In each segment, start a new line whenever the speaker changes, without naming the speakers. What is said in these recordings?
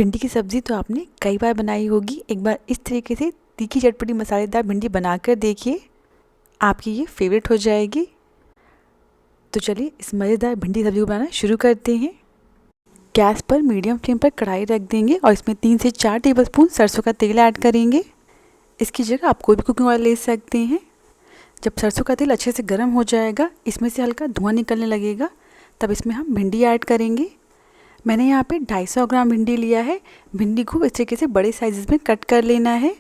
भिंडी की सब्ज़ी तो आपने कई बार बनाई होगी। एक बार इस तरीके से तीखी चटपटी मसालेदार भिंडी बनाकर देखिए, आपकी ये फेवरेट हो जाएगी। तो चलिए इस मज़ेदार भिंडी सब्ज़ी को बनाना शुरू करते हैं। गैस पर मीडियम फ्लेम पर कढ़ाई रख देंगे और इसमें 3 से 4 टेबलस्पून सरसों का तेल ऐड करेंगे। इसकी जगह आप कोई भी कुकिंग ऑयल ले सकते हैं। जब सरसों का तेल अच्छे से गर्म हो जाएगा, इसमें से हल्का धुआं निकलने लगेगा, तब इसमें हम भिंडी ऐड करेंगे। मैंने यहाँ पे 250 ग्राम भिंडी लिया है। भिंडी को इस तरीके से बड़े साइज़ में कट कर लेना है।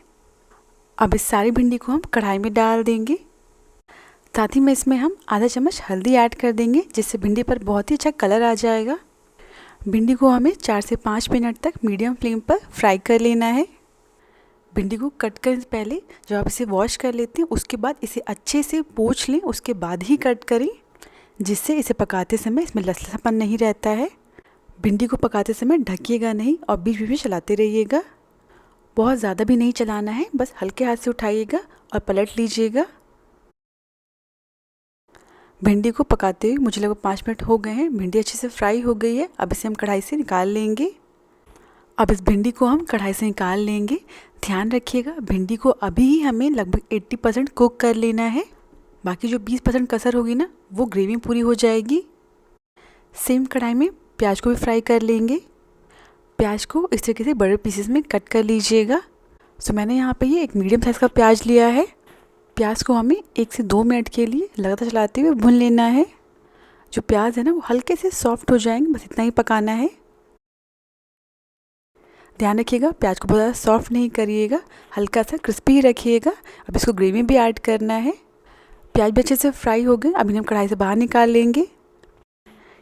अब इस सारी भिंडी को हम कढ़ाई में डाल देंगे। साथ ही में इसमें हम आधा चम्मच हल्दी ऐड कर देंगे, जिससे भिंडी पर बहुत ही अच्छा कलर आ जाएगा। भिंडी को हमें 4 से 5 मिनट तक मीडियम फ्लेम पर फ्राई कर लेना है। भिंडी को कट करने से पहले जब आप इसे वॉश कर लेते हैं, उसके बाद इसे अच्छे से पोंछ लें, उसके बाद ही कट करें, जिससे इसे पकाते समय इसमें लसलापन नहीं रहता है। भिंडी को पकाते समय ढकिएगा नहीं और बीच बीच में चलाते रहिएगा। बहुत ज़्यादा भी नहीं चलाना है, बस हल्के हाथ से उठाइएगा और पलट लीजिएगा। भिंडी को पकाते हुए मुझे लगभग 5 मिनट हो गए हैं। भिंडी अच्छे से फ्राई हो गई है। अब इसे हम कढ़ाई से निकाल लेंगे। अब इस भिंडी को हम कढ़ाई से निकाल लेंगे। ध्यान रखिएगा, भिंडी को अभी ही हमें लगभग 80% कुक कर लेना है। बाकी जो 20% कसर होगी ना, वो ग्रेवी पूरी हो जाएगी। सेम कढ़ाई में प्याज को भी फ्राई कर लेंगे। प्याज को इस तरीके से बड़े पीसेस में कट कर लीजिएगा। सो मैंने यहाँ पे ये एक मीडियम साइज़ का प्याज लिया है। प्याज को हमें 1 से 2 मिनट के लिए लगातार चलाते हुए भून लेना है। जो प्याज है ना, वो हल्के से सॉफ्ट हो जाएंगे, बस इतना ही पकाना है। ध्यान रखिएगा, प्याज को बहुत ज़्यादा सॉफ्ट नहीं करिएगा, हल्का सा क्रिस्पी ही रखिएगा। अब इसको ग्रेवी में भी ऐड करना है। प्याज भी अच्छे से फ्राई हो गए। अभी हम कढ़ाई से बाहर निकाल लेंगे।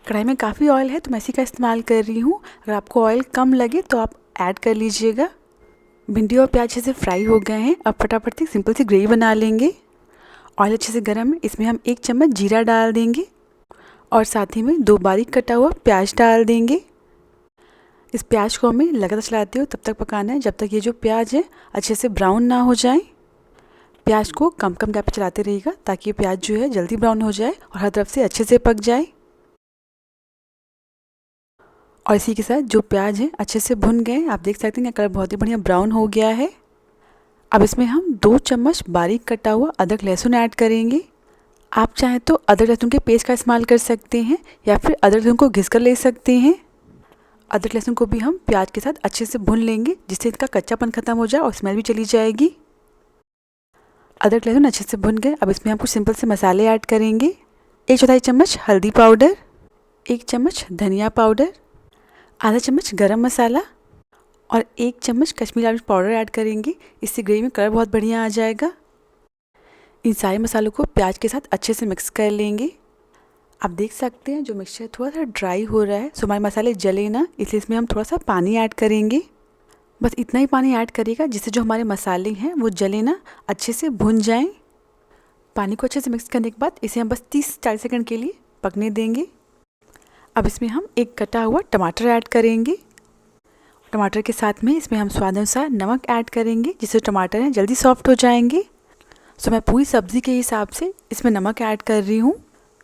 कढ़ाई में काफ़ी ऑयल है तो मैं इसी का इस्तेमाल कर रही हूँ। अगर आपको ऑयल कम लगे तो आप ऐड कर लीजिएगा। भिंडी और प्याज अच्छे से फ्राई हो गए हैं। अब फटाफट से सिंपल सी ग्रेवी बना लेंगे। ऑयल अच्छे से गर्म है, इसमें हम 1 चम्मच जीरा डाल देंगे और साथ ही में 2 बारीक कटा हुआ प्याज डाल देंगे। इस प्याज को हमें लगातार चलाते हुए तब तक पकाना है जब तक ये जो प्याज है अच्छे से ब्राउन ना हो जाए। प्याज को कम कम गैप पर चलाते रहिएगा ताकि ये प्याज जो है जल्दी ब्राउन हो जाए और हर तरफ से अच्छे से पक जाए। और इसी के साथ जो प्याज है अच्छे से भुन गए। आप देख सकते हैं कलर बहुत ही बढ़िया ब्राउन हो गया है। अब इसमें हम 2 चम्मच बारीक कटा हुआ अदरक लहसुन ऐड करेंगे। आप चाहें तो अदरक लहसुन के पेस्ट का इस्तेमाल कर सकते हैं या फिर अदरक लहसुन को घिस कर ले सकते हैं। अदरक लहसुन को भी हम प्याज के साथ अच्छे से भून लेंगे, जिससे इसका कच्चापन ख़त्म हो जाए और स्मेल भी चली जाएगी। अदरक लहसुन अच्छे से भुन गए। अब इसमें हम कुछ सिंपल से मसाले ऐड करेंगे। 1/4 चम्मच हल्दी पाउडर, 1 चम्मच धनिया पाउडर, आधा चम्मच गरम मसाला और 1 चम्मच कश्मीरी लाल मिर्च पाउडर ऐड करेंगे। इससे ग्रेवी में कलर बहुत बढ़िया आ जाएगा। इन सारे मसालों को प्याज के साथ अच्छे से मिक्स कर लेंगे। आप देख सकते हैं जो मिक्सचर थोड़ा सा ड्राई हो रहा है, सो हमारे मसाले जले ना, इसलिए इसमें हम थोड़ा सा पानी ऐड करेंगे। बस इतना ही पानी ऐड करिएगा जिससे जो हमारे मसाले हैं वो जले ना, अच्छे से भुन जाएं। पानी को अच्छे से मिक्स करने के बाद इसे हम बस 30-40 सेकंड के लिए पकने देंगे। अब इसमें हम एक कटा हुआ टमाटर ऐड करेंगे। टमाटर के साथ में इसमें हम स्वाद अनुसार नमक ऐड करेंगे, जिससे टमाटर हैं जल्दी सॉफ्ट हो जाएंगे। सो मैं पूरी सब्ज़ी के हिसाब से इसमें नमक ऐड कर रही हूँ।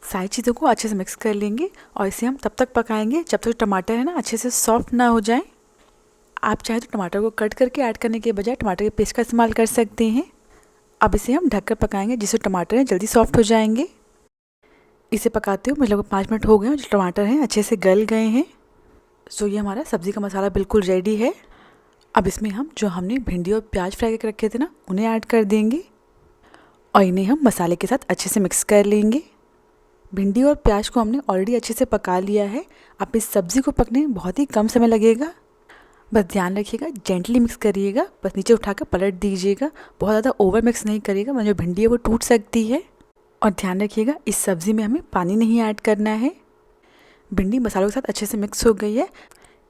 सारी चीज़ों को अच्छे से मिक्स कर लेंगे और इसे हम तब तक पकाएंगे जब तक टमाटर है ना अच्छे से सॉफ्ट ना हो जाए। आप चाहे तो टमाटर को कट करके ऐड करने के बजाय टमाटर के पेस्ट का इस्तेमाल कर सकते हैं। अब इसे हम ढककर पकाएंगे, जिससे टमाटर है जल्दी सॉफ्ट हो जाएंगे। इसे पकाते हुए मुझे लगभग 5 मिनट हो गए हैं। जो टमाटर हैं अच्छे से गल गए हैं। सो ये हमारा सब्ज़ी का मसाला बिल्कुल रेडी है। अब इसमें हम जो हमने भिंडी और प्याज फ्राई करके रखे थे ना, उन्हें ऐड कर देंगे और इन्हें हम मसाले के साथ अच्छे से मिक्स कर लेंगे। भिंडी और प्याज को हमने ऑलरेडी अच्छे से पका लिया है। अब इस सब्ज़ी को पकने में बहुत ही कम समय लगेगा। बस ध्यान रखिएगा, जेंटली मिक्स करिएगा, बस नीचे उठाकर पलट दीजिएगा। बहुत ज़्यादा ओवर मिक्स नहीं करिएगा, वरना जो भिंडी है वो टूट सकती है। और ध्यान रखिएगा, इस सब्ज़ी में हमें पानी नहीं ऐड करना है। भिंडी मसालों के साथ अच्छे से मिक्स हो गई है।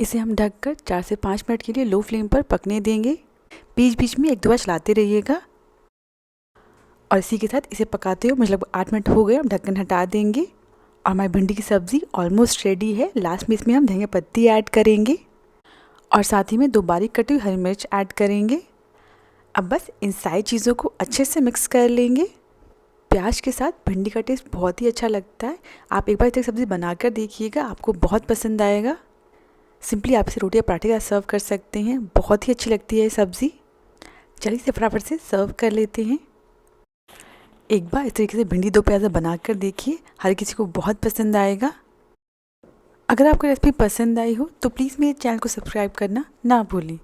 इसे हम ढककर 4 से 5 मिनट के लिए लो फ्लेम पर पकने देंगे। बीच बीच में 1-2 बार चलाते रहिएगा। और इसी के साथ इसे पकाते हुए मुझे लगभग 8 मिनट हो गए। हम ढक्कन हटा देंगे और हमारी भिंडी की सब्ज़ी ऑलमोस्ट रेडी है। लास्ट में इसमें हम धनिया पत्ती ऐड करेंगे और साथ ही में 2 बारीक कटी हुई हरी मिर्च ऐड करेंगे। अब बस इन सारी चीज़ों को अच्छे से मिक्स कर लेंगे। प्याज के साथ भिंडी का टेस्ट बहुत ही अच्छा लगता है। आप एक बार तक सब्ज़ी बनाकर देखिएगा, आपको बहुत पसंद आएगा। सिंपली आप इसे रोटी या पराठे के साथ सर्व कर सकते हैं। बहुत ही अच्छी लगती है ये सब्ज़ी। चलिए इसे फटाफट से सर्व कर लेते हैं। एक बार इस तरीके से भिंडी दो प्याज़ा बनाकर देखिए, हर किसी को बहुत पसंद आएगा। अगर आपको रेसिपी पसंद आई हो तो प्लीज़ मेरे चैनल को सब्सक्राइब करना ना भूलें।